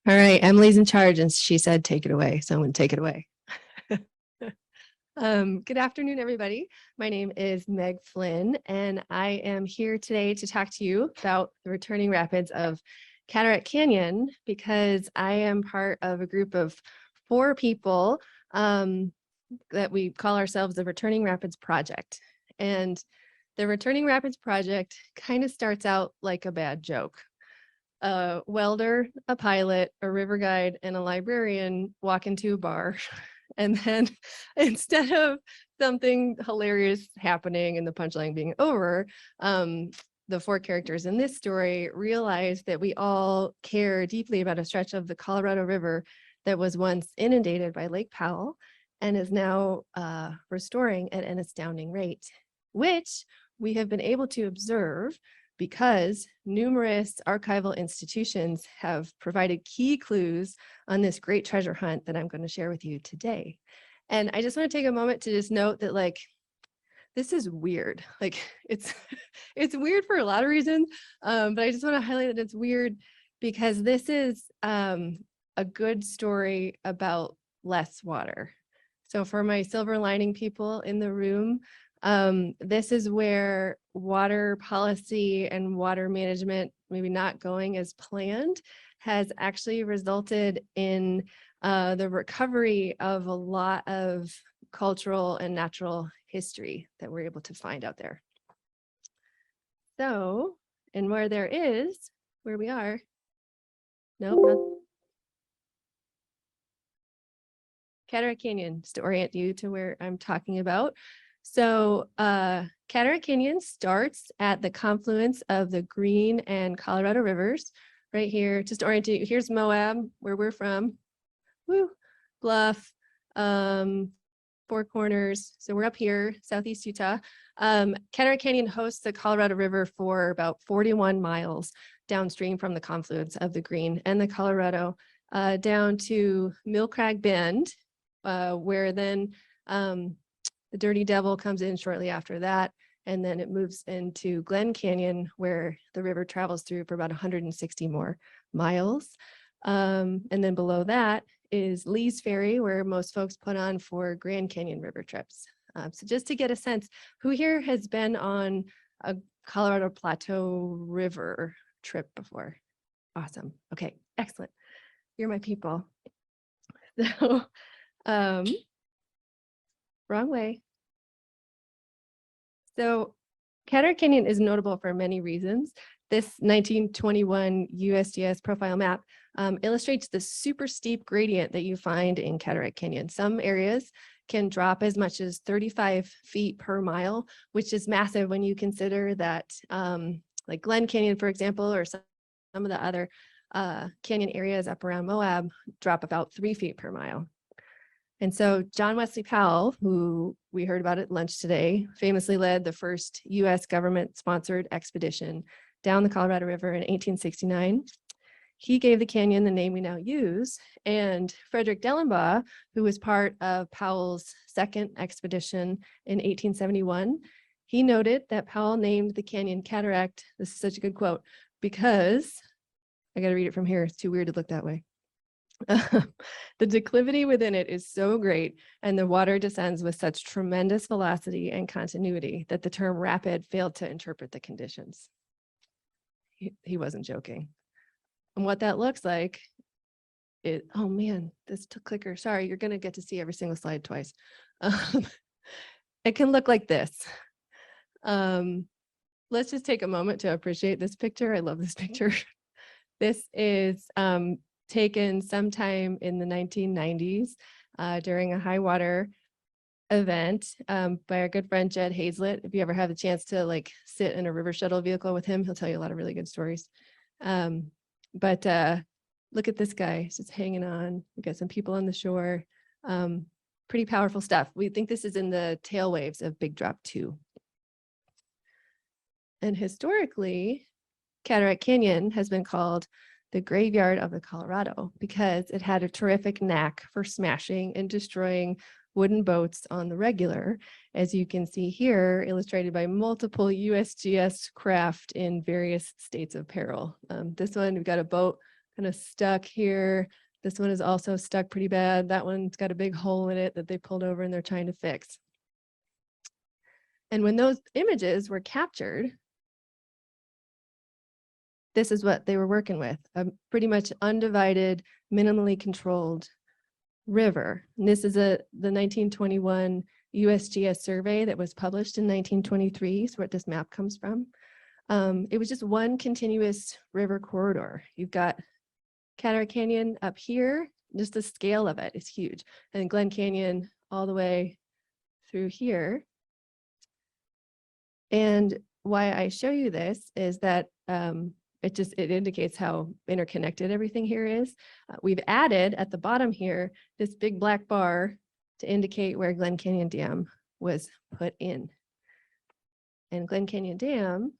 All right, Emily's in charge, and she said, take it away. So I'm going to take it away. Good afternoon, everybody. My name is Meg Flynn, and I am here today to talk to you about the returning rapids of Cataract Canyon, because I am part of a group of 4 people that we call ourselves the Returning Rapids Project. And the Returning Rapids Project kind of starts out like a bad joke. A welder, a pilot, a river guide, and a librarian walk into a bar. And then instead of something hilarious happening and the punchline being over, the 4 characters in this story realize that we all care deeply about a stretch of the Colorado River that was once inundated by Lake Powell and is now restoring at an astounding rate, which we have been able to observe because numerous archival institutions have provided key clues on this great treasure hunt that I'm going to share with you today. And I just want to take a moment to just note that, like, this is weird. Like, it's weird for a lot of reasons, but I just want to highlight that it's weird because this is a good story about less water. So for my silver lining people in the room, this is where water policy and water management, maybe not going as planned, has actually resulted in the recovery of a lot of cultural and natural history that we're able to find out there. So, and where there is, where we are, nope, not Cataract Canyon, just to orient you to where I'm talking about. So Cataract Canyon starts at the confluence of the Green and Colorado rivers right here. Just to orient you, here's Moab, where we're from. Woo, Bluff, 4 Corners. So we're up here, Southeast Utah. Cataract Canyon hosts the Colorado River for about 41 miles downstream from the confluence of the Green and the Colorado, down to Mill Crag Bend, where then the Dirty Devil comes in shortly after that, and then it moves into Glen Canyon, where the river travels through for about 160 more miles. And then below that is Lee's Ferry, where most folks put on for Grand Canyon river trips. So just to get a sense, who here has been on a Colorado Plateau River trip before? Awesome. Okay, excellent. You're my people. So, wrong way. So Cataract Canyon is notable for many reasons. This 1921 USGS profile map illustrates the super steep gradient that you find in Cataract Canyon. Some areas can drop as much as 35 feet per mile, which is massive when you consider that like Glen Canyon, for example, or some of the other canyon areas up around Moab drop about 3 feet per mile. And so John Wesley Powell, who we heard about at lunch today, famously led the first U.S. government-sponsored expedition down the Colorado River in 1869. He gave the canyon the name we now use, and Frederick Dellenbaugh, who was part of Powell's second expedition in 1871, he noted that Powell named the canyon Cataract, this is such a good quote, because, I got to read it from here, it's too weird to look that way. The declivity within it is so great and the water descends with such tremendous velocity and continuity that the term rapid failed to interpret the conditions. He wasn't joking. And what that looks like is, oh man, this clicker, sorry, you're going to get to see every single slide twice. It can look like this. Let's just take a moment to appreciate this picture. I love this picture. This is taken sometime in the 1990s during a high water event by our good friend Jed Hazlett. If you ever have the chance to like sit in a river shuttle vehicle with him, he'll tell you a lot of really good stories. But look at this guy, he's just hanging on. We got some people on the shore. Pretty powerful stuff. We think this is in the tail waves of Big Drop 2. And historically, Cataract Canyon has been called the graveyard of the Colorado because it had a terrific knack for smashing and destroying wooden boats on the regular, as you can see here, illustrated by multiple USGS craft in various states of peril. This one, we've got a boat kind of stuck here. This one is also stuck pretty bad. That one's got a big hole in it that they pulled over and they're trying to fix. And when those images were captured, this is what they were working with, a pretty much undivided, minimally controlled river. And this is the 1921 USGS survey that was published in 1923, so where this map comes from. It was just one continuous river corridor. You've got Cataract Canyon up here, just the scale of it is huge. And Glen Canyon all the way through here. And why I show you this is that it indicates how interconnected everything here is. We've added at the bottom here, this big black bar to indicate where Glen Canyon Dam was put in. And Glen Canyon Dam,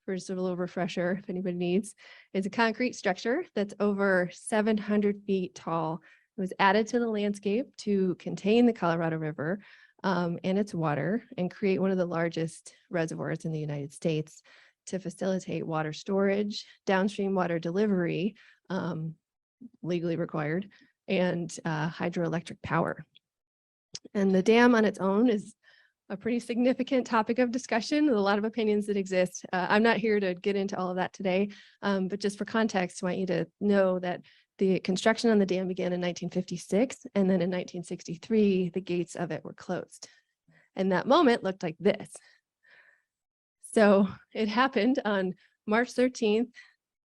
for just a little refresher, if anybody needs, is a concrete structure that's over 700 feet tall. It was added to the landscape to contain the Colorado River and its water and create one of the largest reservoirs in the United States to facilitate water storage, downstream water delivery, legally required, and hydroelectric power. And the dam on its own is a pretty significant topic of discussion, a lot of opinions that exist. I'm not here to get into all of that today, but just for context, I want you to know that the construction on the dam began in 1956, and then in 1963, the gates of it were closed. And that moment looked like this. So it happened on March 13th,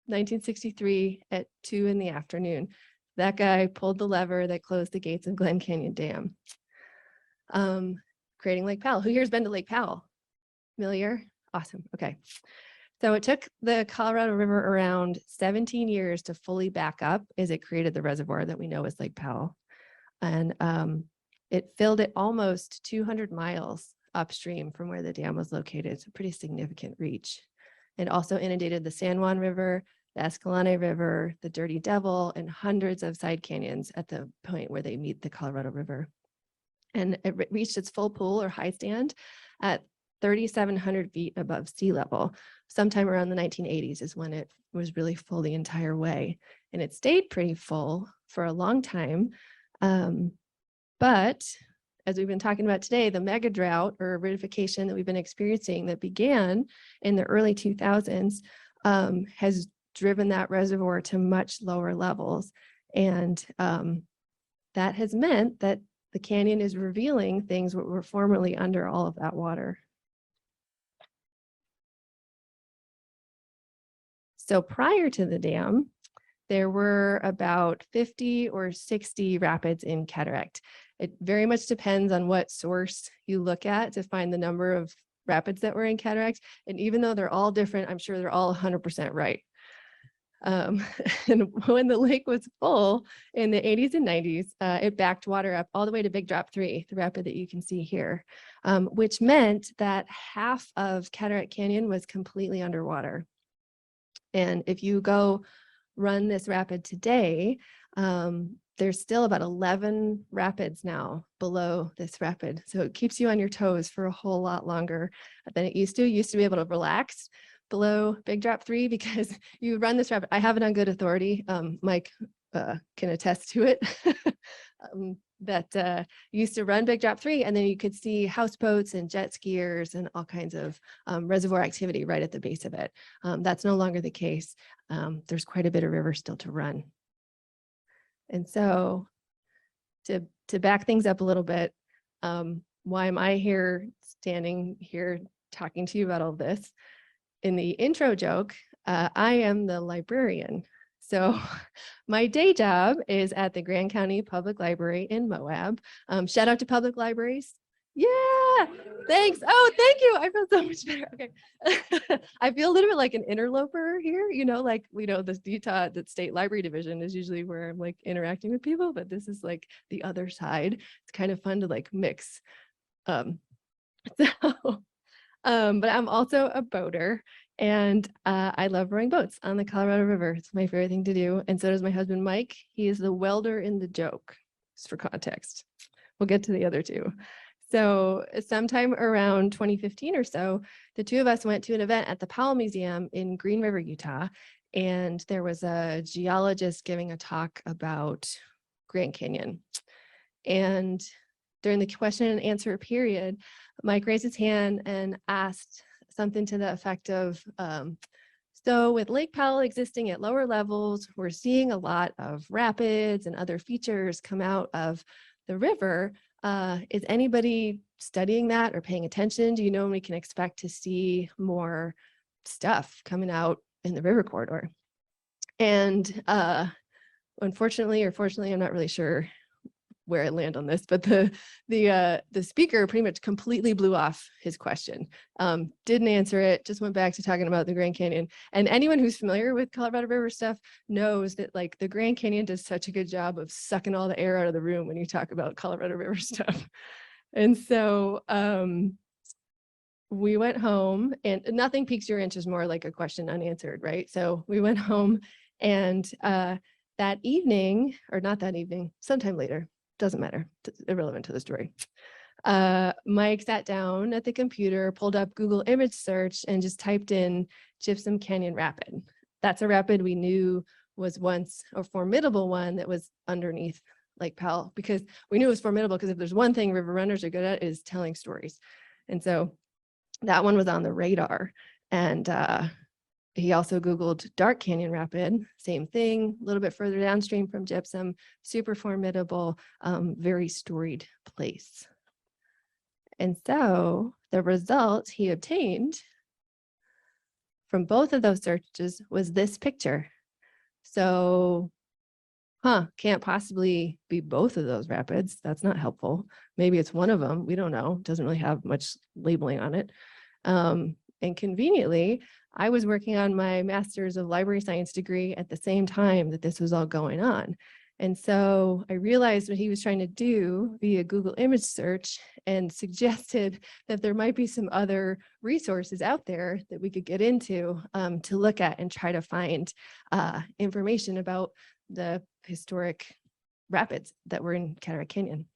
1963 at 2 in the afternoon. That guy pulled the lever that closed the gates of Glen Canyon Dam, creating Lake Powell. Who here's been to Lake Powell? Familiar? Awesome. Okay. So it took the Colorado River around 17 years to fully back up as it created the reservoir that we know as Lake Powell. And it filled it almost 200 miles upstream from where the dam was located. It's a pretty significant reach. It also inundated the San Juan River, the Escalante River, the Dirty Devil, and hundreds of side canyons at the point where they meet the Colorado River. And it reached its full pool or high stand at 3,700 feet above sea level. Sometime around the 1980s is when it was really full the entire way. And it stayed pretty full for a long time. But as we've been talking about today, the mega drought or aridification that we've been experiencing that began in the early 2000s has driven that reservoir to much lower levels. And that has meant that the canyon is revealing things that were formerly under all of that water. So prior to the dam, there were about 50 or 60 rapids in Cataract. It very much depends on what source you look at to find the number of rapids that were in Cataract. And even though they're all different, I'm sure they're all 100% right. And when the lake was full in the 80s and 90s, it backed water up all the way to Big Drop 3, the rapid that you can see here, which meant that half of Cataract Canyon was completely underwater. And if you go run this rapid today, there's still about 11 rapids now below this rapid. So it keeps you on your toes for a whole lot longer than it used to. You used to be able to relax below Big Drop 3 because you run this rapid. I have it on good authority. Mike can attest to it. That used to run Big Drop 3, and then you could see houseboats and jet skiers and all kinds of reservoir activity right at the base of it. That's no longer the case. There's quite a bit of river still to run. And so to back things up a little bit, why am I here, standing here talking to you about all this? In the intro joke, I am the librarian. So my day job is at the Grand County Public Library in Moab. Shout out to public libraries. Yeah, thanks. Oh, thank you. I feel so much better. Okay. I feel a little bit like an interloper here, like we know the Utah, the State Library Division is usually where I'm like interacting with people, but this is like the other side. It's kind of fun to like mix. But I'm also a boater, and I love rowing boats on the Colorado River. It's my favorite thing to do. And so does my husband, Mike. He is the welder in the joke, just for context. We'll get to the other two. So sometime around 2015 or so, the two of us went to an event at the Powell Museum in Green River, Utah. and there was a geologist giving a talk about Grand Canyon. And during the question and answer period, Mike raised his hand and asked something to the effect of, so with Lake Powell existing at lower levels, we're seeing a lot of rapids and other features come out of the river. Is anybody studying that or paying attention? Do you know when we can expect to see more stuff coming out in the river corridor? And unfortunately or fortunately, I'm not really sure where I land on this, but the speaker pretty much completely blew off his question. Didn't answer it, just went back to talking about the Grand Canyon. And anyone who's familiar with Colorado River stuff knows that like the Grand Canyon does such a good job of sucking all the air out of the room when you talk about Colorado River stuff. And so we went home, and nothing piques your interest more like a question unanswered, right? So we went home, and that evening, or not that evening, sometime later, doesn't matter, it's irrelevant to the story. Mike sat down at the computer, pulled up Google image search, and just typed in Gypsum Canyon Rapid. That's a rapid we knew was once a formidable one that was underneath Lake Powell, because we knew it was formidable because if there's one thing river runners are good at is telling stories. And so that one was on the radar. And he also Googled Dark Canyon Rapid, same thing, a little bit further downstream from Gypsum, super formidable, very storied place. And so the result he obtained from both of those searches was this picture. So, can't possibly be both of those rapids. That's not helpful. Maybe it's one of them. We don't know. It doesn't really have much labeling on it. And conveniently, I was working on my master's of library science degree at the same time that this was all going on. And so I realized what he was trying to do via Google image search and suggested that there might be some other resources out there that we could get into to look at and try to find information about the historic rapids that were in Cataract Canyon.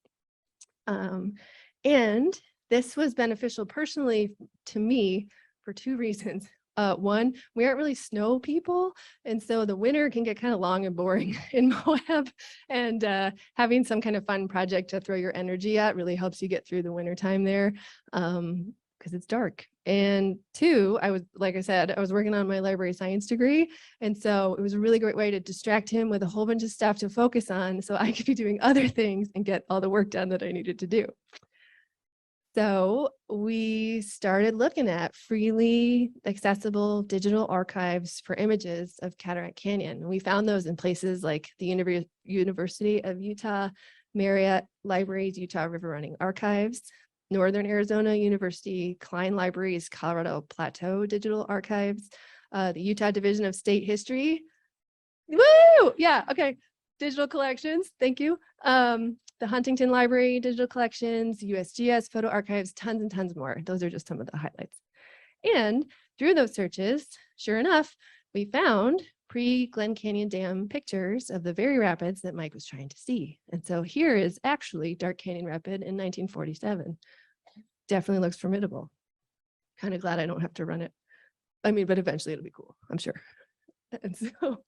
And this was beneficial personally to me for two reasons. One, we aren't really snow people, and so the winter can get kind of long and boring in Moab, and having some kind of fun project to throw your energy at really helps you get through the winter time there, because it's dark. And two, like I said, I was working on my library science degree, and so it was a really great way to distract him with a whole bunch of stuff to focus on so I could be doing other things and get all the work done that I needed to do. So we started looking at freely accessible digital archives for images of Cataract Canyon. We found those in places like the University of Utah, Marriott Libraries, Utah River Running Archives, Northern Arizona University, Klein Libraries, Colorado Plateau Digital Archives, the Utah Division of State History. Woo! Yeah, okay. Digital collections, thank you. The Huntington Library, digital collections, USGS, photo archives, tons and tons more. Those are just some of the highlights. And through those searches, sure enough, we found pre-Glen Canyon Dam pictures of the very rapids that Mike was trying to see. And so here is actually Dark Canyon Rapid in 1947. Definitely looks formidable. Kind of glad I don't have to run it. I mean, but eventually it'll be cool, I'm sure. And so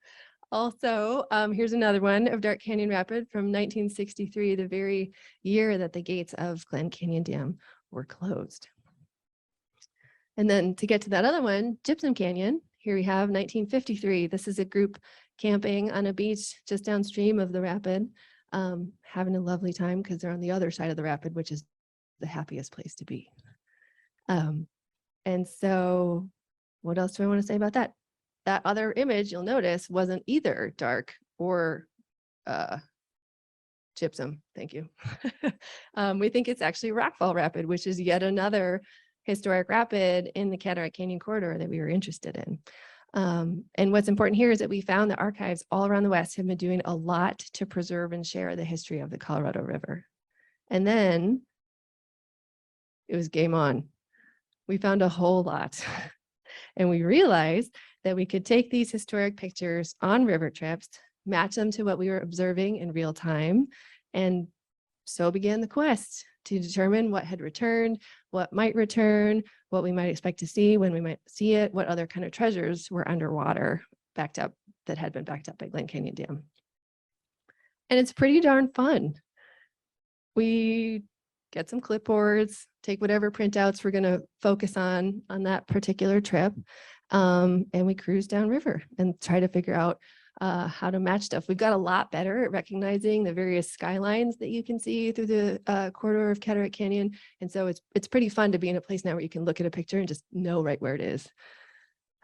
also, here's another one of Dark Canyon Rapid from 1963, the very year that the gates of Glen Canyon Dam were closed. And then to get to that other one, Gypsum Canyon, here we have 1953. This is a group camping on a beach just downstream of the rapid, having a lovely time because they're on the other side of the rapid, which is the happiest place to be. And so what else do I want to say about that? That other image, you'll notice, wasn't either dark or gypsum. Thank you. We think it's actually Rockfall Rapid, which is yet another historic rapid in the Cataract Canyon corridor that we were interested in. And what's important here is that we found that archives all around the West have been doing a lot to preserve and share the history of the Colorado River. And then it was game on. We found a whole lot. And we realized that we could take these historic pictures on river trips, match them to what we were observing in real time, and so began the quest to determine what had returned, what might return, what we might expect to see when we might see it, what other kind of treasures were underwater backed up, that had been backed up by Glen Canyon Dam. And it's pretty darn fun. We get some clipboards, take whatever printouts we're going to focus on that particular trip, and we cruise downriver and try to figure out how to match stuff. We've got a lot better at recognizing the various skylines that you can see through the corridor of Cataract Canyon. And so it's pretty fun to be in a place now where you can look at a picture and just know right where it is.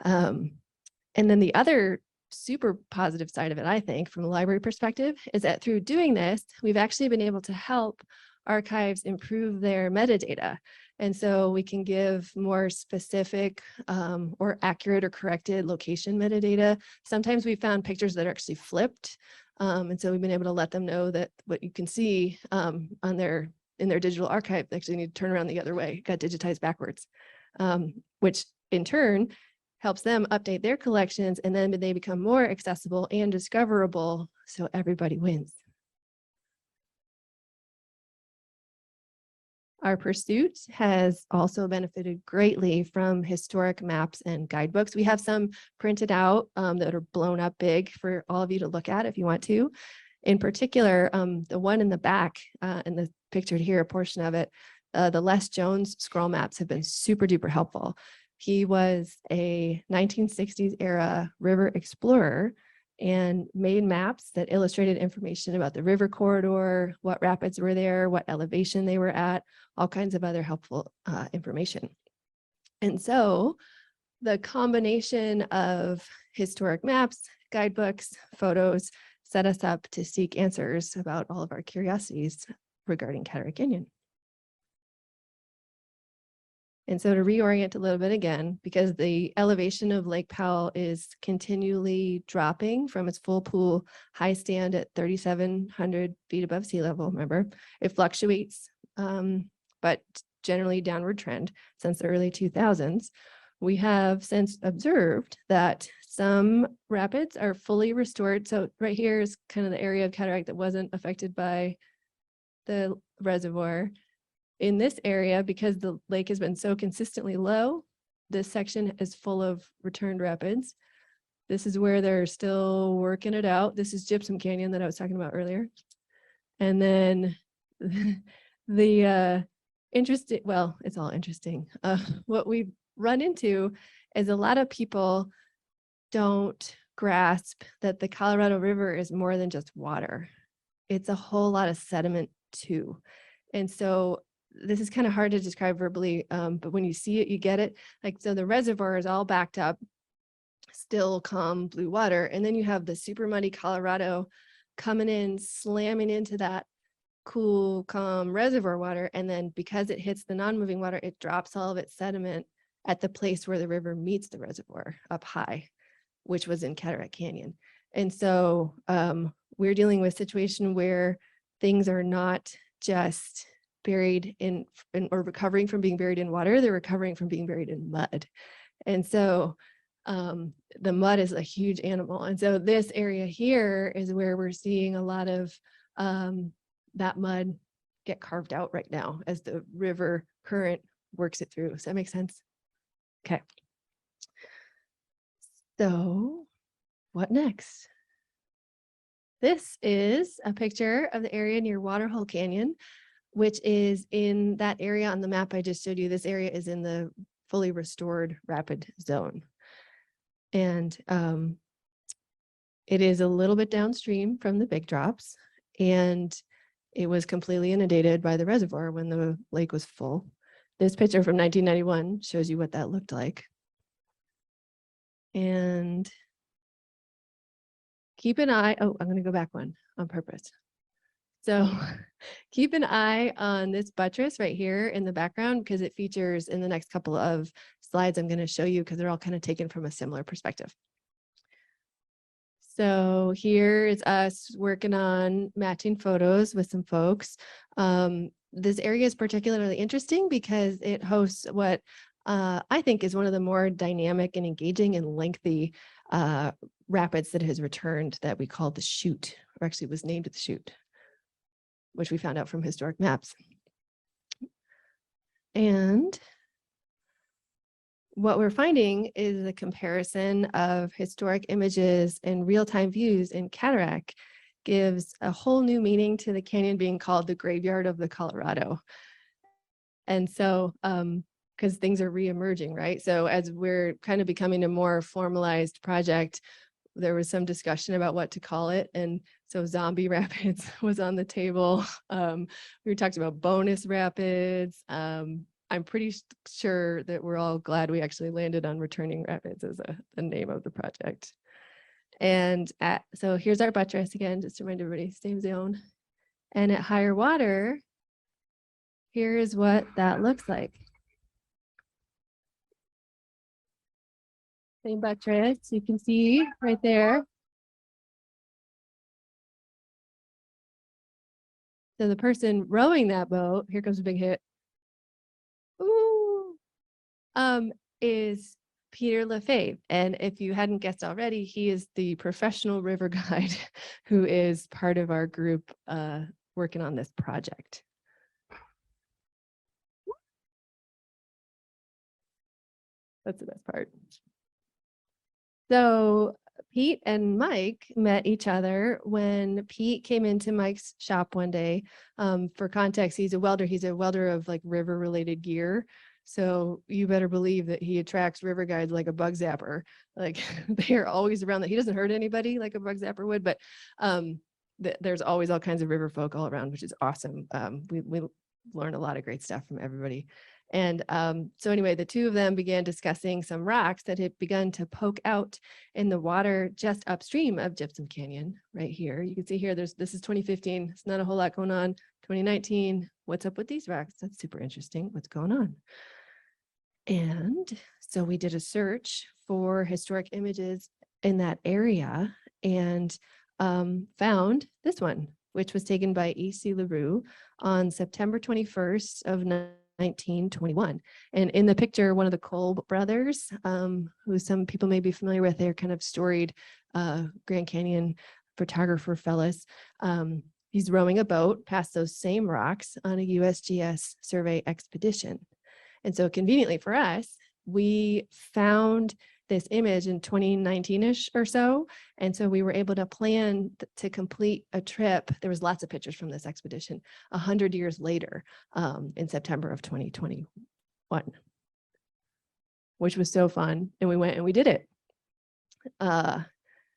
And then the other super positive side of it, I think, from a library perspective, is that through doing this, we've actually been able to help archives improve their metadata. And so we can give more specific or accurate or corrected location metadata. Sometimes we found pictures that are actually flipped. And so we've been able to let them know that what you can see in their digital archive, they actually need to turn around the other way, got digitized backwards, which in turn helps them update their collections, and then they become more accessible and discoverable, so everybody wins. Our pursuit has also benefited greatly from historic maps and guidebooks. We have some printed out that are blown up big for all of you to look at if you want to. In particular, the one in the back, and the pictured here, a portion of it, the Les Jones scroll maps have been super duper helpful. He was a 1960s era river explorer and made maps that illustrated information about the river corridor, what rapids were there, what elevation they were at, all kinds of other helpful information. And so the combination of historic maps, guidebooks, photos set us up to seek answers about all of our curiosities regarding Cataract Canyon. And so to reorient a little bit again, because the elevation of Lake Powell is continually dropping from its full pool high stand at 3,700 feet above sea level, remember, it fluctuates, but generally downward trend since the early 2000s. We have since observed that some rapids are fully restored. So right here is kind of the area of cataract that wasn't affected by the reservoir. In this area, because the lake has been so consistently low, this section is full of returned rapids. This is where they're still working it out. This is Gypsum Canyon that I was talking about earlier. And then the interesting, well, it's all interesting. What we've run into is a lot of people don't grasp that the Colorado River is more than just water. It's a whole lot of sediment too. And so this is kind of hard to describe verbally, but when you see it, you get it. Like, so the reservoir is all backed up, still calm blue water. And then you have the super muddy Colorado coming in, slamming into that cool, calm reservoir water. And then because it hits the non-moving water, it drops all of its sediment at the place where the river meets the reservoir up high, which was in Cataract Canyon. And so we're dealing with a situation where things are not just buried in or recovering from being buried in water, they're recovering from being buried in mud. And so the mud is a huge animal. And so this area here is where we're seeing a lot of that mud get carved out right now as the river current works it through. Does that make sense? Okay. So what next? This is a picture of the area near Waterhole Canyon, which is in that area on the map I just showed you. This area is in the fully restored rapid zone. And it is a little bit downstream from the big drops, and it was completely inundated by the reservoir when the lake was full. This picture from 1991 shows you what that looked like. And keep an eye, oh, I'm going to go back one on purpose. So keep an eye on this buttress right here in the background, because it features in the next couple of slides I'm going to show you, because they're all kind of taken from a similar perspective. So here is us working on matching photos with some folks. This area is particularly interesting because it hosts what I think is one of the more dynamic and engaging and lengthy rapids that has returned, that we call the chute, or actually was named the chute, which we found out from historic maps. And what we're finding is a comparison of historic images and real-time views in Cataract gives a whole new meaning to the canyon being called the graveyard of the Colorado. And so, because things are reemerging, right? So as we're kind of becoming a more formalized project, there was some discussion about what to call it. And so zombie rapids was on the table. We talked about bonus rapids. I'm pretty sure that we're all glad we actually landed on returning rapids as the name of the project. And so here's our buttress again, just to remind everybody, same zone. And at higher water, here's what that looks like. Same buttress, you can see right there. So the person rowing that boat, here comes a big hit. Ooh, is Peter Lefebvre. And if you hadn't guessed already, he is the professional river guide who is part of our group working on this project. That's the best part. So Pete and Mike met each other when Pete came into Mike's shop one day. For context, he's a welder. He's a welder of like river related gear. So you better believe that he attracts river guides like a bug zapper. Like they are always around that. He doesn't hurt anybody like a bug zapper would, but there's always all kinds of river folk all around, which is awesome. We learn a lot of great stuff from everybody. And so anyway, the two of them began discussing some rocks that had begun to poke out in the water just upstream of Gypsum Canyon right here. You can see here, this is 2015. It's not a whole lot going on. 2019, what's up with these rocks? That's super interesting. What's going on? And so we did a search for historic images in that area and found this one, which was taken by E.C. LaRue on September 21st of 1921. And in the picture, one of the Kolb brothers, who some people may be familiar with, they're kind of storied Grand Canyon photographer fellas. He's rowing a boat past those same rocks on a USGS survey expedition. And so conveniently for us, we found this image in 2019-ish or so. And so we were able to plan to complete a trip. There was lots of pictures from this expedition 100 years later in September of 2021, which was so fun. And we went and we did it.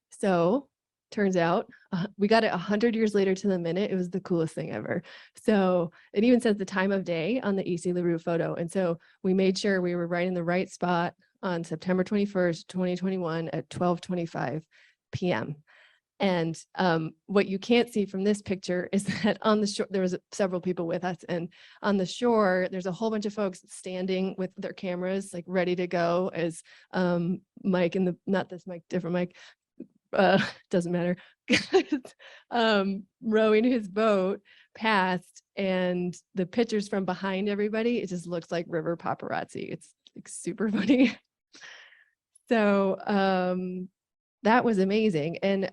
So turns out we got it 100 years later to the minute. It was the coolest thing ever. So it even says the time of day on the E.C. LaRue photo. And so we made sure we were right in the right spot on September 21st, 2021 at 12:25 p.m. And what you can't see from this picture is that on the shore, there was several people with us, and on the shore, there's a whole bunch of folks standing with their cameras, like ready to go as Mike and not this Mike, different Mike, doesn't matter, rowing his boat past, and the pictures from behind everybody, it just looks like river paparazzi. It's like super funny. So that was amazing. And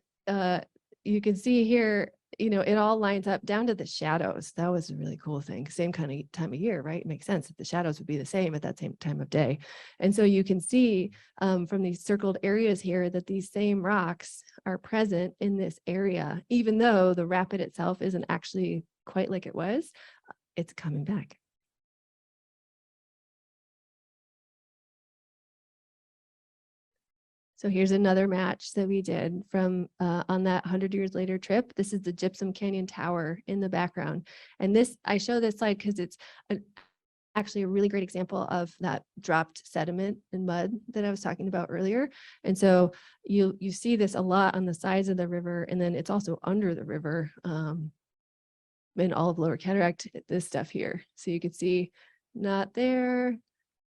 you can see here, you know, it all lines up down to the shadows. That was a really cool thing. Same kind of time of year, right? It makes sense that the shadows would be the same at that same time of day. And so you can see from these circled areas here that these same rocks are present in this area, even though the rapid itself isn't actually quite like it was, it's coming back. So here's another match that we did from on that 100 years later trip. This is the Gypsum Canyon Tower in the background. And this, I show this slide because it's actually a really great example of that dropped sediment and mud that I was talking about earlier. And so you see this a lot on the sides of the river, and then it's also under the river in all of Lower Cataract, this stuff here. So you can see not there.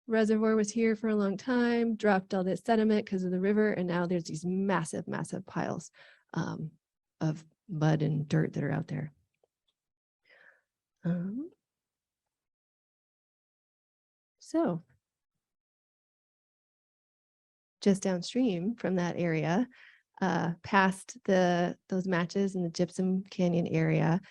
Reservoir was here for a long time, dropped all this sediment because of the river, and now there's these massive, massive piles of mud and dirt that are out there. So just downstream from that area, past those matches in the Gypsum Canyon area,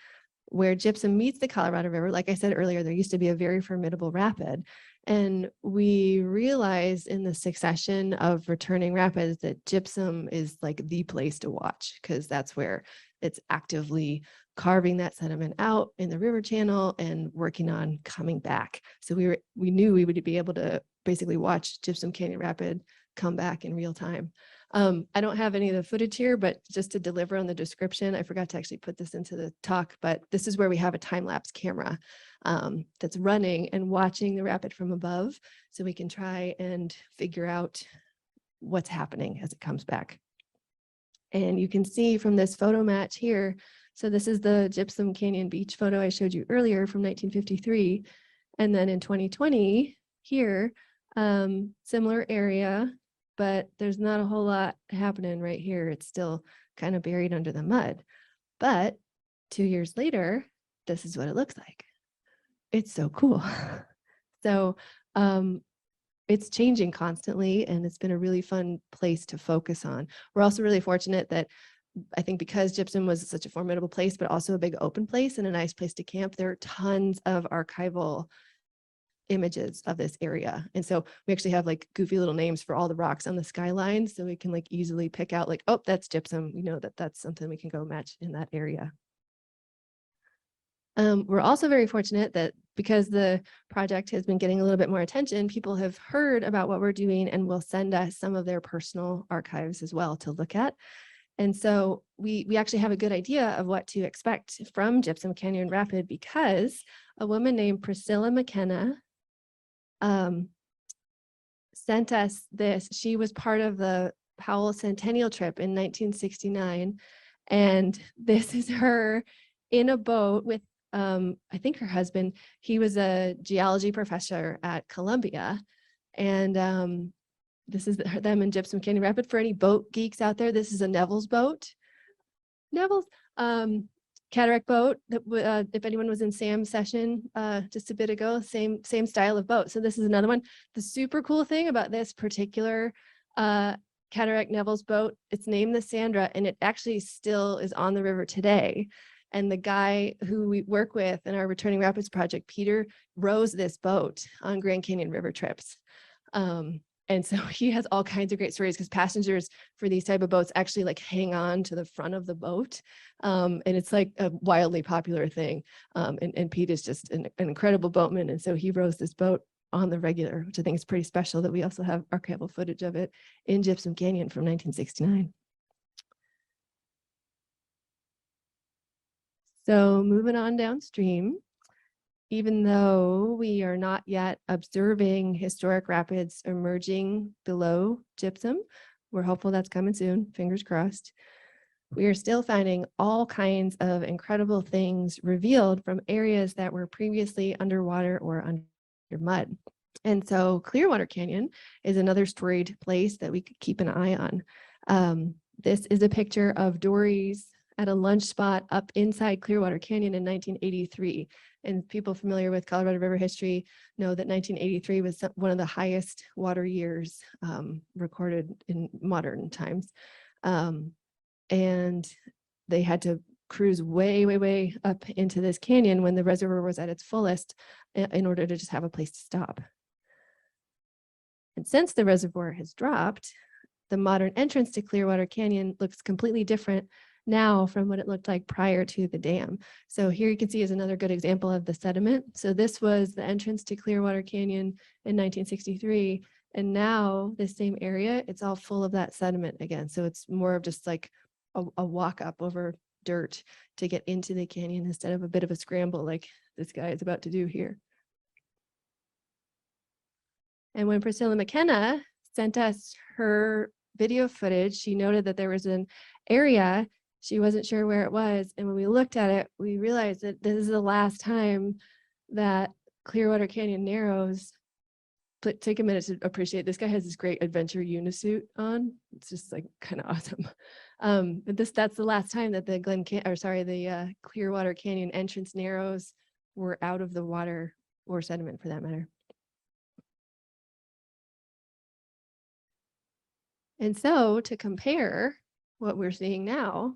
where Gypsum meets the Colorado River, like I said earlier, there used to be a very formidable rapid. And we realized in the succession of returning rapids that gypsum is like the place to watch, because that's where it's actively carving that sediment out in the river channel and working on coming back. So we knew we would be able to basically watch Gypsum Canyon Rapid come back in real time. I don't have any of the footage here, but just to deliver on the description, I forgot to actually put this into the talk, but this is where we have a time-lapse camera that's running and watching the rapid from above, so we can try and figure out what's happening as it comes back. And you can see from this photo match here, so this is the Gypsum Canyon Beach photo I showed you earlier from 1953. And then in 2020 here, similar area, but there's not a whole lot happening right here. It's still kind of buried under the mud. But 2 years later, this is what it looks like. It's so cool. So it's changing constantly, and it's been a really fun place to focus on. We're also really fortunate that I think because gypsum was such a formidable place, but also a big open place and a nice place to camp, there are tons of archival images of this area. And so we actually have like goofy little names for all the rocks on the skyline, so we can like easily pick out like, oh, that's gypsum. We know that that's something we can go match in that area. We're also very fortunate that because the project has been getting a little bit more attention, people have heard about what we're doing and will send us some of their personal archives as well to look at. And so we actually have a good idea of what to expect from Gypsum Canyon Rapid, because a woman named Priscilla McKenna sent us this. She was part of the Powell Centennial trip in 1969. And this is her in a boat with, I think her husband. He was a geology professor at Columbia. And this is them in Gypsum Canyon Rapid. For any boat geeks out there, this is a Neville's boat. Neville's Cataract boat. That if anyone was in Sam's session just a bit ago, same style of boat. So this is another one. The super cool thing about this particular Cataract Neville's boat, it's named the Sandra, and it actually still is on the river today. And the guy who we work with in our Returning Rapids project, Peter, rows this boat on Grand Canyon River trips. And so he has all kinds of great stories, because passengers for these type of boats actually like hang on to the front of the boat. And it's like a wildly popular thing. And Pete is just an incredible boatman. And so he rows this boat on the regular, which I think is pretty special, that we also have archival footage of it in Gypsum Canyon from 1969. So moving on downstream, even though we are not yet observing historic rapids emerging below gypsum, we're hopeful that's coming soon, fingers crossed. We are still finding all kinds of incredible things revealed from areas that were previously underwater or under mud. And so Clearwater Canyon is another storied place that we could keep an eye on. This is a picture of dories at a lunch spot up inside Clearwater Canyon in 1983. And people familiar with Colorado River history know that 1983 was one of the highest water years recorded in modern times. And they had to cruise way, way, way up into this canyon when the reservoir was at its fullest in order to just have a place to stop. And since the reservoir has dropped, the modern entrance to Clearwater Canyon looks completely different now from what it looked like prior to the dam. So here you can see is another good example of the sediment. So this was the entrance to Clearwater Canyon in 1963. And now this same area, it's all full of that sediment again. So it's more of just like a walk up over dirt to get into the canyon instead of a bit of a scramble like this guy is about to do here. And when Priscilla McKenna sent us her video footage, she noted that there was an area, she wasn't sure where it was. And when we looked at it, we realized that this is the last time that Clearwater Canyon narrows. But take a minute to appreciate, this guy has this great adventure unisuit on. It's just like kind of awesome. But that's the last time that the Clearwater Canyon entrance narrows were out of the water, or sediment for that matter. And so to compare what we're seeing now,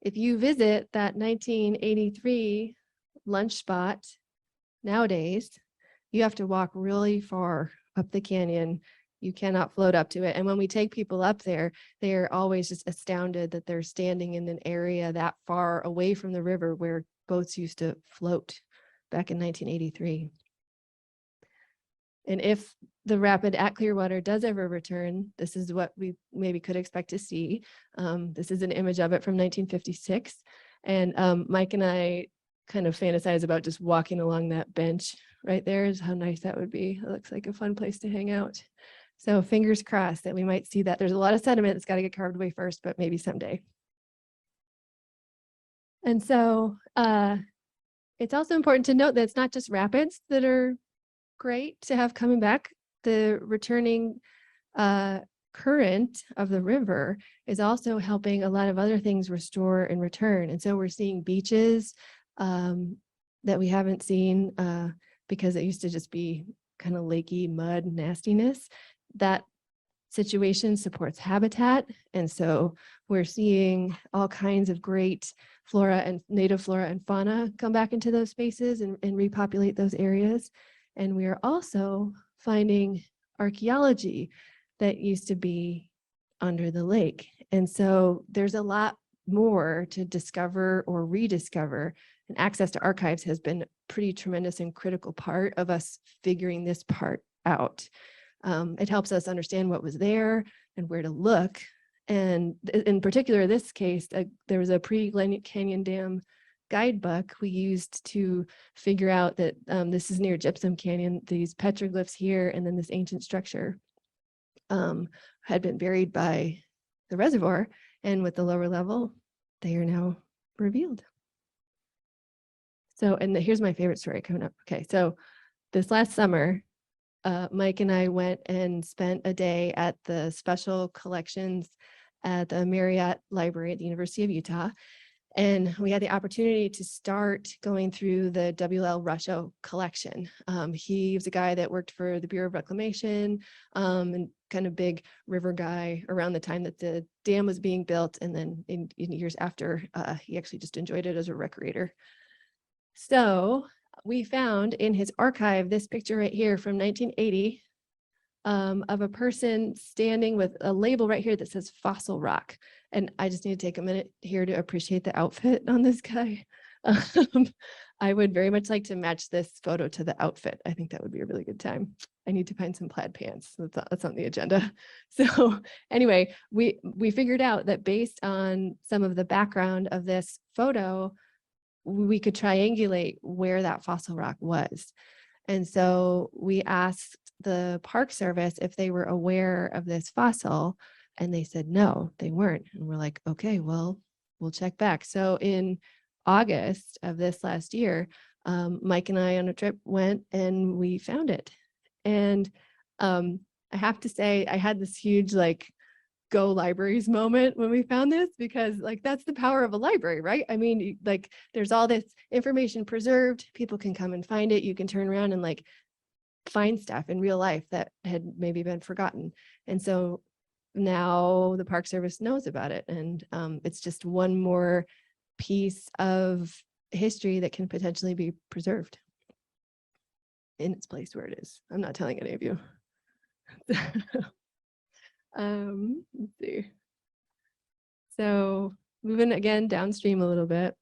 if you visit that 1983 lunch spot nowadays, You have to walk really far up the canyon. You cannot float up to it. And when we take people up there, they are always just astounded that they're standing in an area that far away from the river where boats used to float back in 1983. And if the rapid at Clearwater does ever return, this is what we maybe could expect to see. This is an image of it from 1956. And Mike and I kind of fantasize about just walking along that bench right there, is how nice that would be. It looks like a fun place to hang out. So fingers crossed that we might see that. There's a lot of sediment that's got to get carved away first, but maybe someday. And so it's also important to note that it's not just rapids that are great to have coming back. The returning current of the river is also helping a lot of other things restore and return. And so we're seeing beaches that we haven't seen because it used to just be kind of lakey mud nastiness. That situation supports habitat. And so we're seeing all kinds of great flora and native flora and fauna come back into those spaces and repopulate those areas. And we are also finding archaeology that used to be under the lake. And so there's a lot more to discover or rediscover. And access to archives has been a pretty tremendous and critical part of us figuring this part out. It helps us understand what was there and where to look. And in particular, this case, there was a pre-Glen Canyon Dam guidebook we used to figure out that this is near Gypsum Canyon, these petroglyphs here, and then this ancient structure had been buried by the reservoir, and with the lower level, they are now revealed. So, and here's my favorite story coming up. Okay, so this last summer, Mike and I went and spent a day at the special collections at the Marriott Library at the University of Utah. And we had the opportunity to start going through the W.L. Rusho collection. He was a guy that worked for the Bureau of Reclamation and kind of big river guy around the time that the dam was being built. And then in years after, he actually just enjoyed it as a recreator. So we found in his archive this picture right here from 1980 of a person standing with a label right here that says fossil rock. And I just need to take a minute here to appreciate the outfit on this guy. I would very much like to match this photo to the outfit. I think that would be a really good time. I need to find some plaid pants. That's on the agenda. So anyway, we figured out that based on some of the background of this photo, we could triangulate where that fossil rock was. And so we asked the Park Service if they were aware of this fossil, and they said no, they weren't. And we're like, okay, well, we'll check back. So in August of this last year, Mike and I on a trip went and we found it. And I have to say, I had this huge go libraries moment when we found this, because that's the power of a library, right? I mean, there's all this information preserved, people can come and find it, you can turn around and find stuff in real life that had maybe been forgotten. And so now the Park Service knows about it, and it's just one more piece of history that can potentially be preserved in its place where it is. I'm not telling any of you. Let's see. So moving again downstream a little bit,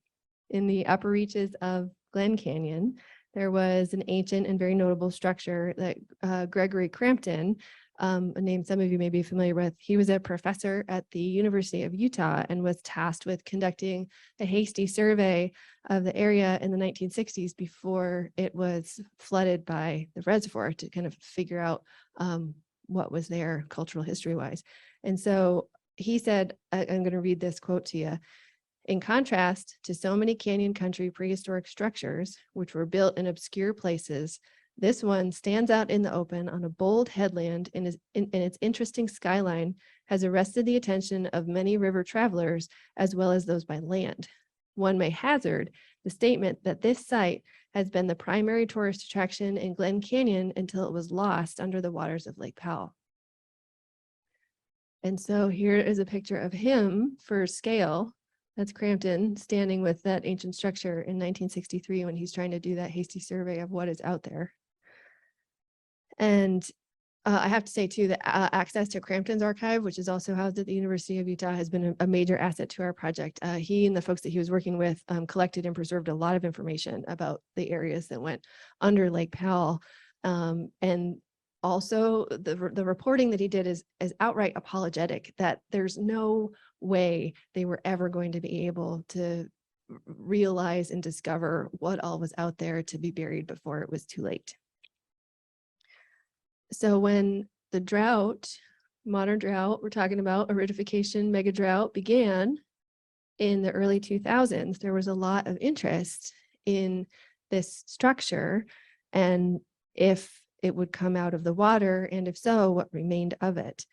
in the upper reaches of Glen Canyon, there was an ancient and very notable structure that Gregory Crampton, a name some of you may be familiar with. He was a professor at the University of Utah and was tasked with conducting a hasty survey of the area in the 1960s before it was flooded by the reservoir, to kind of figure out what was there cultural history wise. And so he said, I'm going to read this quote to you. In contrast to so many canyon country prehistoric structures, which were built in obscure places, this one stands out in the open on a bold headland, and its interesting skyline has arrested the attention of many river travelers as well as those by land. One may hazard the statement that this site has been the primary tourist attraction in Glen Canyon until it was lost under the waters of Lake Powell. And so here is a picture of him for scale. That's Crampton standing with that ancient structure in 1963 when he's trying to do that hasty survey of what is out there. And I have to say too that access to Crampton's archive, which is also housed at the University of Utah, has been a major asset to our project. He and the folks that he was working with collected and preserved a lot of information about the areas that went under Lake Powell. And also the reporting that he did is outright apologetic, that there's no way they were ever going to be able to realize and discover what all was out there to be buried before it was too late. So when the drought, modern drought, we're talking about aridification, mega drought, began in the early 2000s, there was a lot of interest in this structure and if it would come out of the water, and if so, what remained of it.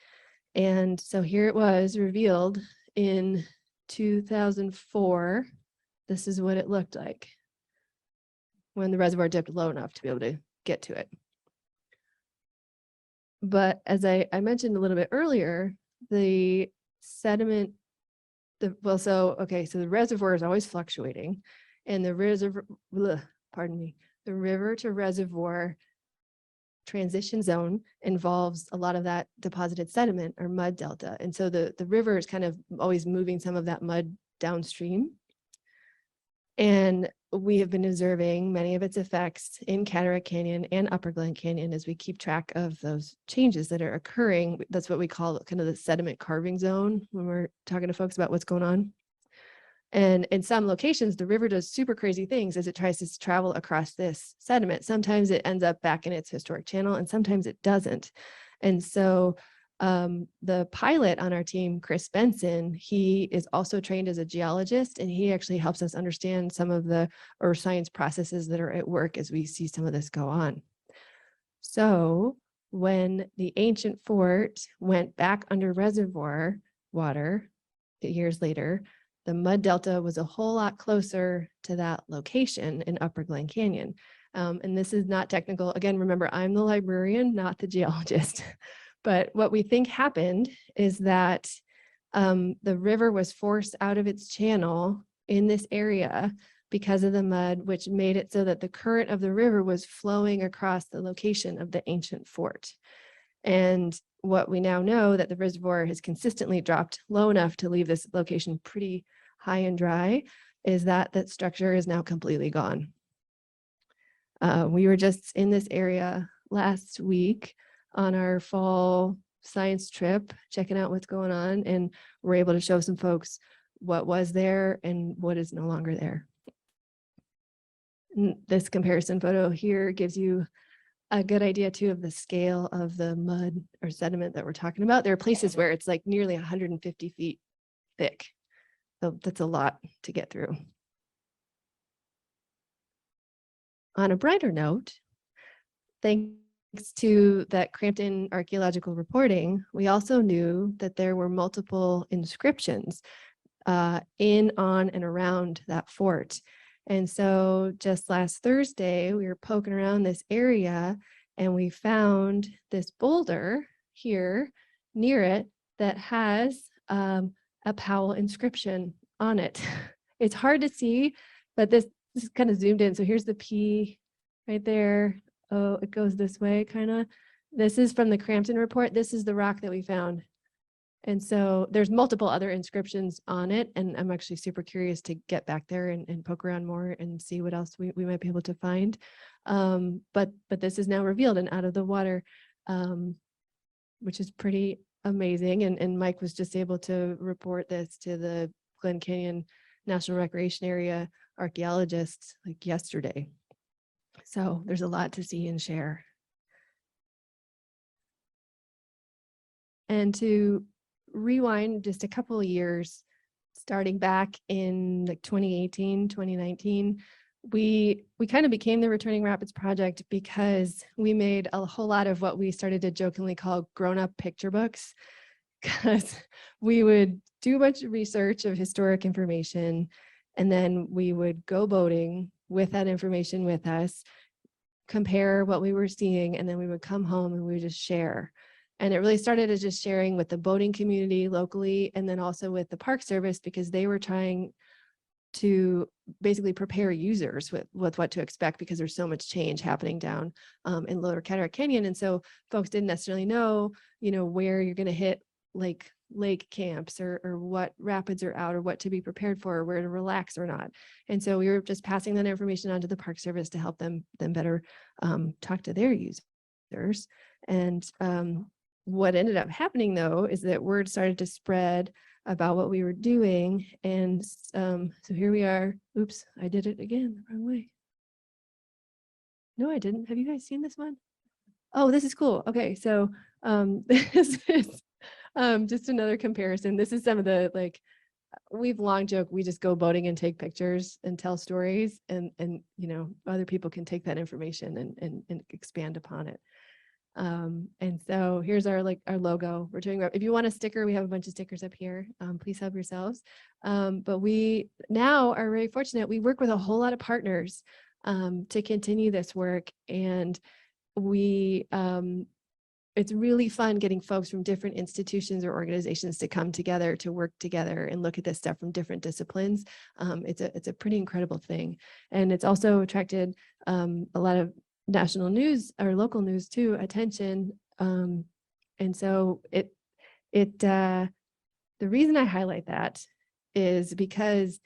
And so here it was revealed in 2004. This is what it looked like when the reservoir dipped low enough to be able to get to it. But as I mentioned a little bit earlier, the sediment, so the reservoir is always fluctuating, and the river to reservoir transition zone involves a lot of that deposited sediment or mud delta. And so the river is kind of always moving some of that mud downstream. And we have been observing many of its effects in Cataract Canyon and Upper Glen Canyon as we keep track of those changes that are occurring. That's what we call kind of the sediment carving zone when we're talking to folks about what's going on. And in some locations, the river does super crazy things as it tries to travel across this sediment. Sometimes it ends up back in its historic channel, and sometimes it doesn't. And so the pilot on our team, Chris Benson, he is also trained as a geologist, and he actually helps us understand some of the earth science processes that are at work as we see some of this go on. So when the ancient fort went back under reservoir water years later, the mud delta was a whole lot closer to that location in Upper Glen Canyon. And this is not technical. Again, remember, I'm the librarian, not the geologist. But what we think happened is that the river was forced out of its channel in this area because of the mud, which made it so that the current of the river was flowing across the location of the ancient fort. And what we now know that the reservoir has consistently dropped low enough to leave this location pretty high and dry is that that structure is now completely gone. We were just in this area last week on our fall science trip, checking out what's going on, and we're able to show some folks what was there and what is no longer there. And this comparison photo here gives you a good idea too of the scale of the mud or sediment that we're talking about. There are places where it's like nearly 150 feet thick. So that's a lot to get through. On a brighter note, thanks to that Crampton archaeological reporting, we also knew that there were multiple inscriptions in, on, and around that fort. And so just last Thursday, we were poking around this area and we found this boulder here near it that has a Powell inscription on it. It's hard to see, but this is kind of zoomed in. So here's the P right there. Oh, it goes this way, kind of. This is from the Crampton report. This is the rock that we found. And so there's multiple other inscriptions on it. And I'm actually super curious to get back there and poke around more and see what else we might be able to find. But this is now revealed and out of the water, which is pretty amazing. And Mike was just able to report this to the Glen Canyon National Recreation Area archaeologists like yesterday. So there's a lot to see and share. And to rewind just a couple of years, starting back in like 2018, 2019, we kind of became the Returning Rapids Project because we made a whole lot of what we started to jokingly call grown-up picture books, because we would do a bunch of research of historic information, and then we would go boating with that information with us, compare what we were seeing, and then we would come home and we would just share. And it really started as just sharing with the boating community locally, and then also with the Park Service, because they were trying to basically prepare users with what to expect, because there's so much change happening down in Lower Cataract Canyon. And so folks didn't necessarily know, where you're going to hit lake camps or what rapids are out or what to be prepared for or where to relax or not. And so we were just passing that information on to the Park Service to help them better talk to their users. And what ended up happening, though, is that word started to spread about what we were doing. And so here we are. Oops, I did it again the wrong way. No, I didn't. Have you guys seen this one? Oh, this is cool. Okay, so this is just another comparison. This is some of the, we've long joked, we just go boating and take pictures and tell stories, and other people can take that information and expand upon it. And so here's our logo. We're doing, if you want a sticker, we have a bunch of stickers up here. Please help yourselves. But we now are very fortunate. We work with a whole lot of partners to continue this work. And it's really fun getting folks from different institutions or organizations to come together to work together and look at this stuff from different disciplines. It's a pretty incredible thing. And it's also attracted a lot of national news or local news too, attention. And so the reason I highlight that is because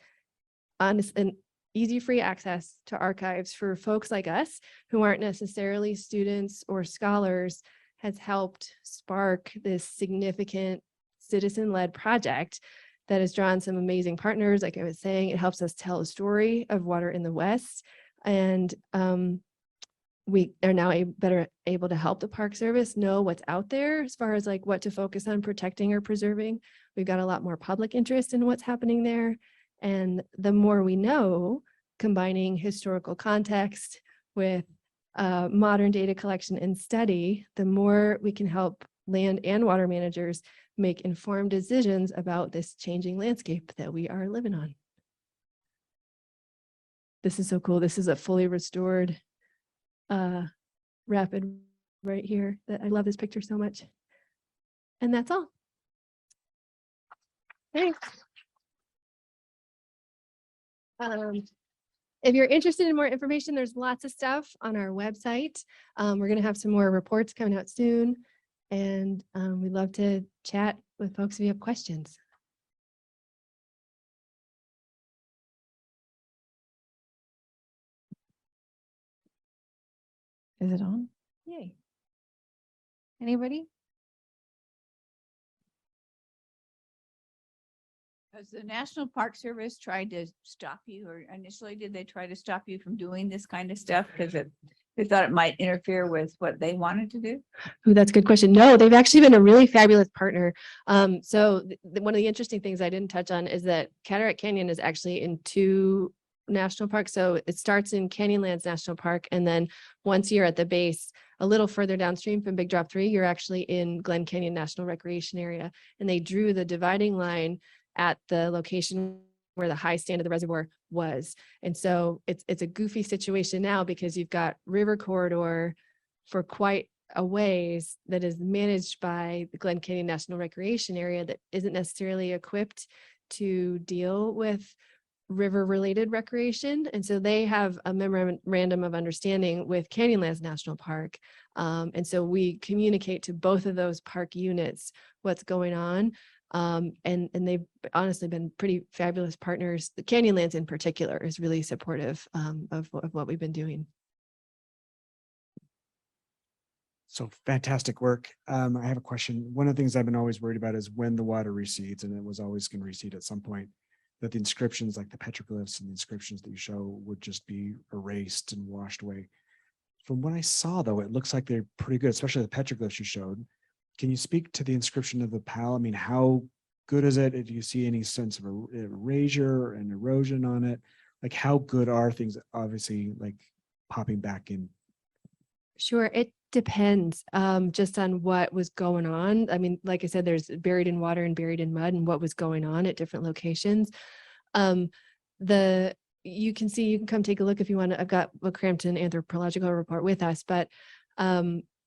honest and easy free access to archives for folks like us who aren't necessarily students or scholars has helped spark this significant citizen-led project that has drawn some amazing partners. Like I was saying, it helps us tell a story of water in the West. And we are now better able to help the Park Service know what's out there as far as what to focus on protecting or preserving. We've got a lot more public interest in what's happening there. And the more we know, combining historical context with modern data collection and study, the more we can help land and water managers make informed decisions about this changing landscape that we are living on. This is so cool. This is a fully restored rapid right here. I love this picture so much. And that's all. Thanks. If you're interested in more information, there's lots of stuff on our website. We're going to have some more reports coming out soon. And we'd love to chat with folks if you have questions. Is it on? Yay. Anybody? Has the National Park Service tried to stop you, or initially did they try to stop you from doing this kind of stuff because they thought it might interfere with what they wanted to do? Ooh, that's a good question. No, they've actually been a really fabulous partner. So one of the interesting things I didn't touch on is that Cataract Canyon is actually in 2 national parks. So it starts in Canyonlands National Park, and then once you're at the base, a little further downstream from Big Drop 3, you're actually in Glen Canyon National Recreation Area. And they drew the dividing line at the location where the high stand of the reservoir was. And so it's a goofy situation now because you've got river corridor for quite a ways that is managed by the Glen Canyon National Recreation Area that isn't necessarily equipped to deal with river related recreation. And so they have a memorandum of understanding with Canyonlands National Park. And so we communicate to both of those park units what's going on. And they've honestly been pretty fabulous partners. The Canyonlands in particular is really supportive of what we've been doing. So fantastic work. I have a question. One of the things I've been always worried about is when the water recedes, and it was always going to recede at some point, that the inscriptions, like the petroglyphs and the inscriptions that you show, would just be erased and washed away. From what I saw, though, it looks like they're pretty good, especially the petroglyphs you showed. Can you speak to the inscription of the Powell? I mean, how good is it? Do you see any sense of erasure and erosion on it? Like, how good are things, obviously, like popping back in? Sure, it depends just on what was going on. I mean, like I said, there's buried in water and buried in mud and what was going on at different locations. You can come take a look if you want. I've got a Crampton anthropological report with us, but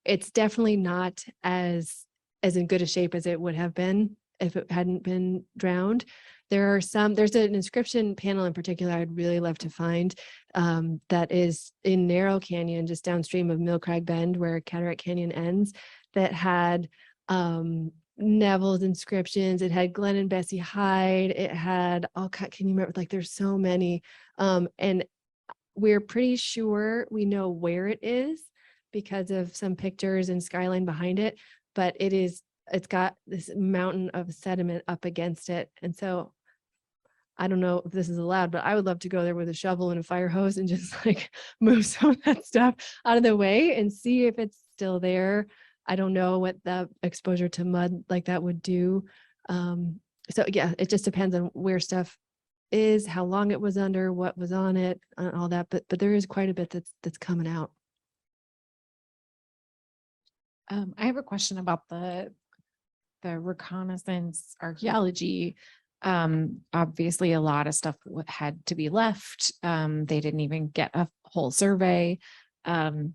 it's definitely not as in good a shape as it would have been if it hadn't been drowned. There's an inscription panel in particular I'd really love to find that is in Narrow Canyon, just downstream of Mill Crag Bend, where Cataract Canyon ends, that had Neville's inscriptions. It had Glenn and Bessie Hyde. It had can you remember? Like, there's so many. And we're pretty sure we know where it is because of some pictures and skyline behind it, but it's got this mountain of sediment up against it. And so I don't know if this is allowed, but I would love to go there with a shovel and a fire hose and just like move some of that stuff out of the way and see if it's still there. I don't know what the exposure to mud like that would do. So yeah, it just depends on where stuff is, how long it was under, what was on it, all that. But there is quite a bit that's coming out. I have a question about the reconnaissance archaeology. Obviously a lot of stuff had to be left. They didn't even get a whole survey. And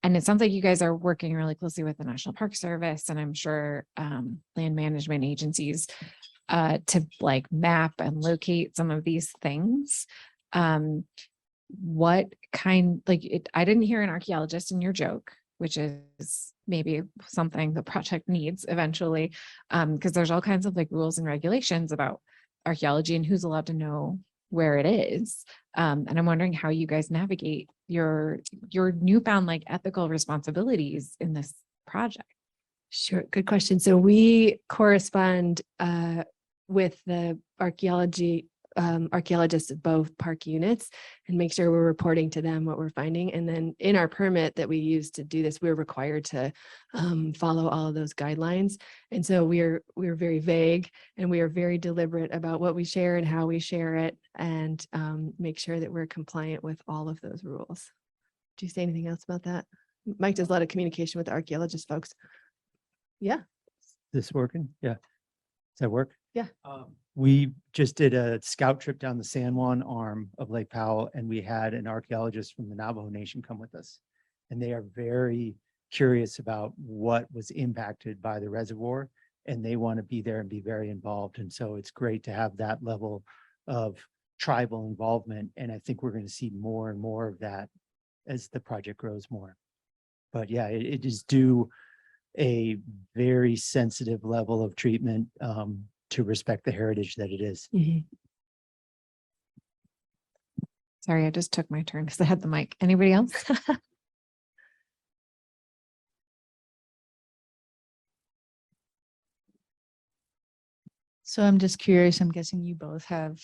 it sounds like you guys are working really closely with the National Park Service, and I'm sure land management agencies to like map and locate some of these things. What kind, I didn't hear an archaeologist in your joke, which is maybe something the project needs eventually, because there's all kinds of like rules and regulations about archaeology and who's allowed to know where it is. And I'm wondering how you guys navigate your newfound like ethical responsibilities in this project. Sure, good question. So we correspond with the archaeologists of both park units and make sure we're reporting to them what we're finding. And then in our permit that we use to do this, we're required to follow all of those guidelines. And so we're very vague, and we are very deliberate about what we share and how we share it, and make sure that we're compliant with all of those rules. Do you say anything else about that? Mike does a lot of communication with the archaeologist folks. Yeah. This working? Yeah. Does that work? Yeah. We just did a scout trip down the San Juan arm of Lake Powell, and we had an archaeologist from the Navajo Nation come with us. And they are very curious about what was impacted by the reservoir, and they want to be there and be very involved. And so it's great to have that level of tribal involvement. And I think we're going to see more and more of that as the project grows more. But yeah, it is due a very sensitive level of treatment to respect the heritage that it is. Mm-hmm. Sorry, I just took my turn because I had the mic. Anybody else? So I'm just curious, I'm guessing you both have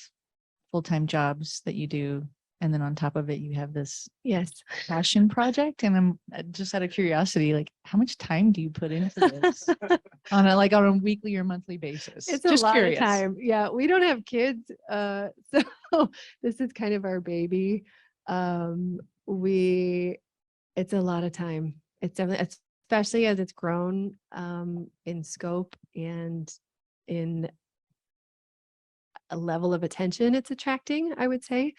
full-time jobs that you do, and then on top of it, you have this Yes. passion project. And I'm just out of curiosity, like, how much time do you put into this on a weekly or monthly basis? It's just a lot curious. of time. Yeah, we don't have kids. So this is kind of our baby. It's a lot of time. It's definitely, especially as it's grown in scope and in a level of attention it's attracting, I would say.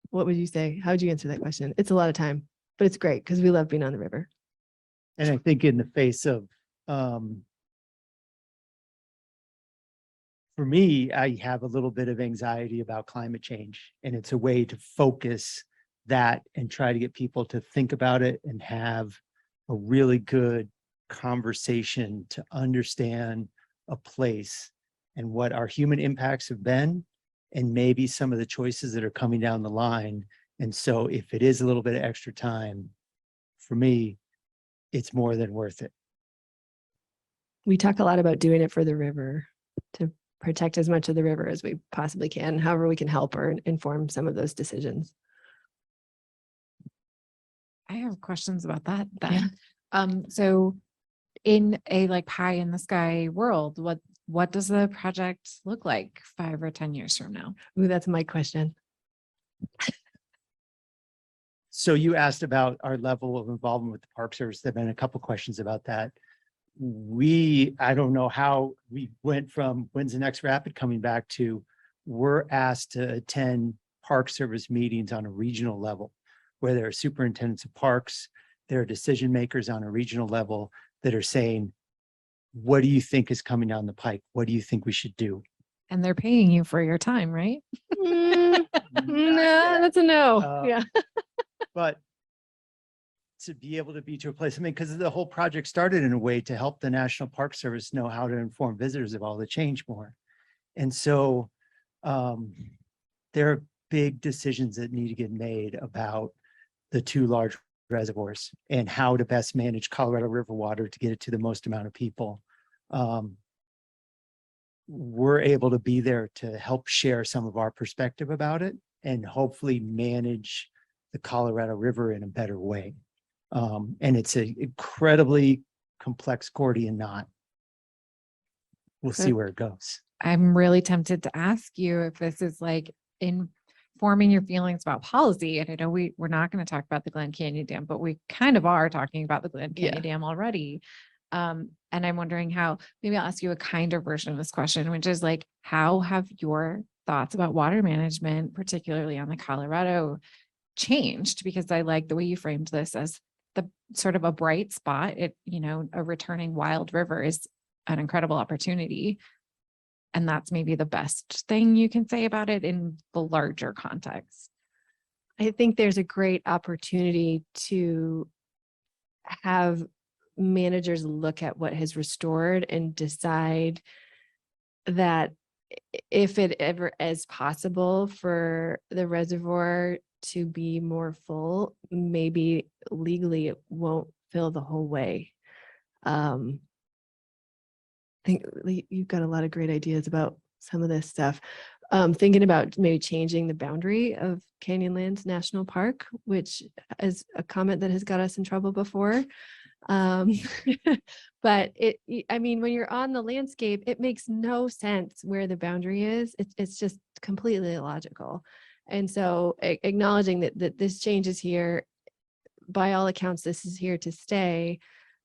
What would you say? How would you answer that question? It's a lot of time, but it's great because we love being on the river. And I think in the face of, for me, I have a little bit of anxiety about climate change, and it's a way to focus that and try to get people to think about it and have a really good conversation to understand a place and what our human impacts have been, and maybe some of the choices that are coming down the line. And so if it is a little bit of extra time, for me, it's more than worth it. We talk a lot about doing it for the river, to protect as much of the river as we possibly can, however we can help or inform some of those decisions. I have questions about that then. So in a like pie in the sky world, what does the project look like 5 or 10 years from now? Ooh, that's my question. So you asked about our level of involvement with the Park Service. There've been a couple questions about that. I don't know how we went from when's the next rapid coming back to we're asked to attend Park Service meetings on a regional level, where there are superintendents of parks, there are decision makers on a regional level that are saying, what do you think is coming down the pike? What do you think we should do? And they're paying you for your time, right? Mm, no, that's a no. Uh, Yeah. But to be able to be to a place, I mean, because the whole project started in a way to help the National Park Service know how to inform visitors of all the change more. And so there are big decisions that need to get made about the two large reservoirs and how to best manage Colorado River water to get it to the most amount of people. We're able to be there to help share some of our perspective about it and hopefully manage the Colorado River in a better way. And it's an incredibly complex Gordian knot. We'll see Okay. where it goes. I'm really tempted to ask you if this is like informing your feelings about policy. And I know we're not going to talk about the Glen Canyon Dam, but we kind of are talking about the Glen Canyon Dam already. And I'm wondering how, maybe I'll ask you a kinder version of this question, which is like, how have your thoughts about water management, particularly on the Colorado, changed? Because I like the way you framed this as the sort of a bright spot. It, a returning wild river is an incredible opportunity. And that's maybe the best thing you can say about it in the larger context. I think there's a great opportunity to have managers look at what has restored and decide that if it ever is possible for the reservoir to be more full, maybe legally it won't fill the whole way. I think you've got a lot of great ideas about some of this stuff. Thinking about maybe changing the boundary of Canyonlands National Park, which is a comment that has got us in trouble before. But I mean, when you're on the landscape, it makes no sense where the boundary is. It's just completely illogical. And so acknowledging that this change is here, by all accounts, this is here to stay.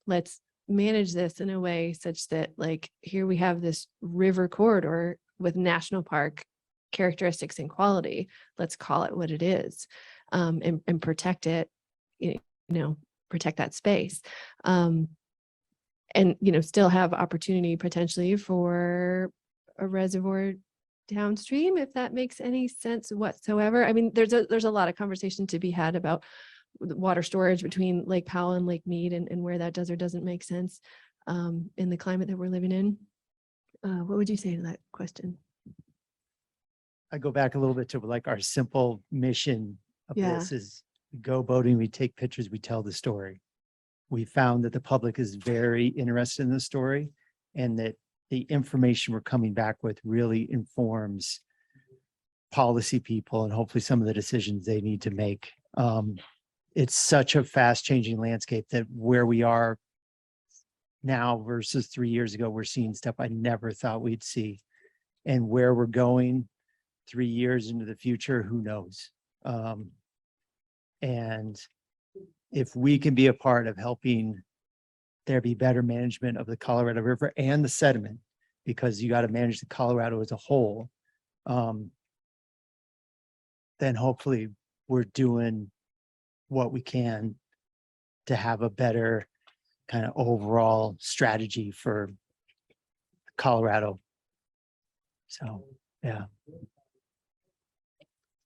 Let's manage this in a way such that, like, here we have this river corridor with national park characteristics and quality. Let's call it what it is, and protect it, protect that space. And, still have opportunity potentially for a reservoir downstream, if that makes any sense whatsoever. I mean, there's a lot of conversation to be had about water storage between Lake Powell and Lake Mead, and where that does or doesn't make sense in the climate that we're living in. What would you say to that question? I go back a little bit to like our simple mission of Yeah. this is we go boating, we take pictures, we tell the story. We found that the public is very interested in the story and that the information we're coming back with really informs policy people and hopefully some of the decisions they need to make. It's such a fast changing landscape that where we are now versus 3 years ago, we're seeing stuff I never thought we'd see. And where we're going 3 years into the future, who knows? And if we can be a part of helping there be better management of the Colorado River and the sediment, because you got to manage the Colorado as a whole, then hopefully we're doing what we can to have a better kind of overall strategy for Colorado. So, yeah.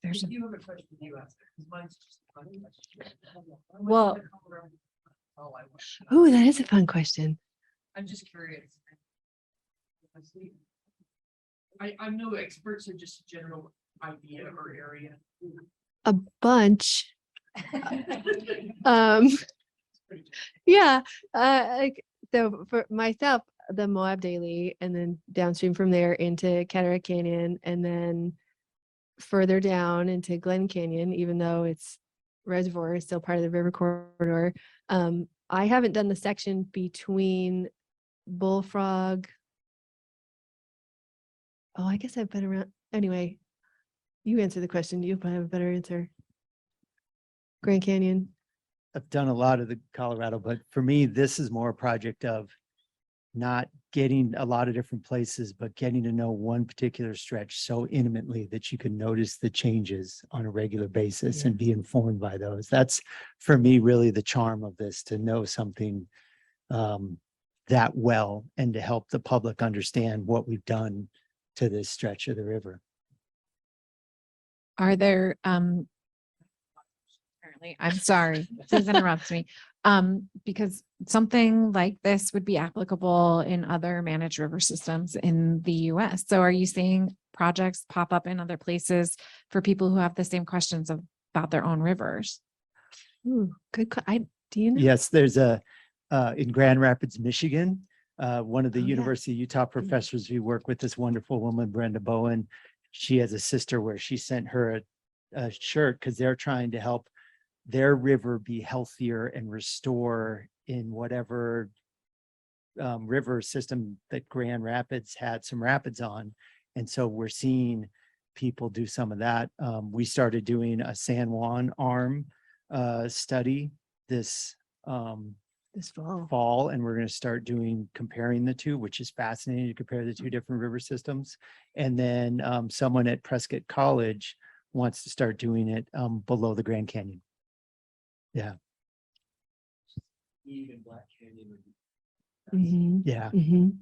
There's You have a question you asked, because mine's just a funny question. Well- Oh, I wish. Oh, that is a fun question. I'm just curious. I'm no expert, so just a general idea or area. A bunch. Yeah. Like, so for myself, the Moab Daily, and then downstream from there into Cataract Canyon, and then further down into Glen Canyon, even though it's reservoir is still part of the river corridor. I haven't done the section between Bullfrog. Oh, I guess I've been around. Anyway, you answer the question. You probably have a better answer. Grand Canyon. I've done a lot of the Colorado, but for me, this is more a project of not getting a lot of different places, but getting to know one particular stretch so intimately that you can notice the changes on a regular basis and be informed by those. That's for me really the charm of this, to know something that that well and to help the public understand what we've done to this stretch of the river. Are there, apparently, I'm sorry, please interrupt me. Because something like this would be applicable in other managed river systems in the US. So are you seeing projects pop up in other places for people who have the same questions about their own rivers? Ooh, do you know? Yes, there's in Grand Rapids, Michigan, one of the Oh, yeah. University of Utah professors we work with, this wonderful woman, Brenda Bowen. She has a sister where she sent her a shirt because they're trying to help their river be healthier and restore in whatever river system that Grand Rapids had some rapids on. And so we're seeing people do some of that. We started doing a San Juan arm study this fall, and we're going to start comparing the two, which is fascinating to compare the two different river systems. And then someone at Prescott College wants to start doing it below the Grand Canyon. Yeah. Even Black Canyon. Mhm, Yeah. mhm.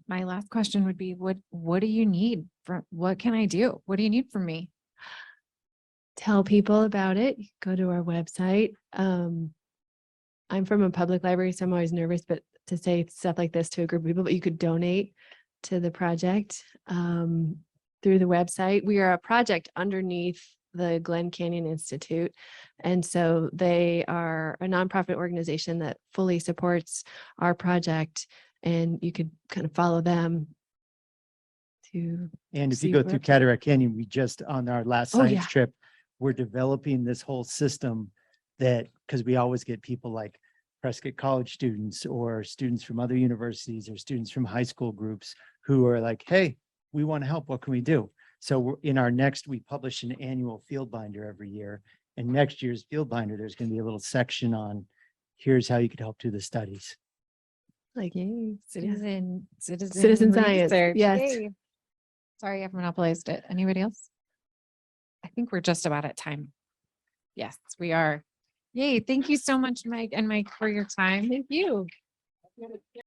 My last question would be, what do you need what can I do? What do you need from me? Tell people about it. Go to our website. I'm from a public library, so I'm always nervous, but to say stuff like this to a group of people, but you could donate to the project through the website. We are a project underneath the Glen Canyon Institute. And so they are a nonprofit organization that fully supports our project. And you could kind of follow them to. And if you see go what through we're up to. Cataract Canyon, we just on our last Oh, science yeah. trip, we're developing this whole system that, because we always get people like Prescott College students or students from other universities or students from high school groups who are like, hey, we want to help. What can we do? So in our next, we publish an annual field binder every year. And next year's field binder, there's going to be a little section on here's how you could help do the studies. Like, Yay, citizen science, research. yes. Yay. Sorry, I've monopolized it. Anybody else? I think we're just about at time. Yes, we are. Yay. Thank you so much, Meg and Mike, for your time. Thank you.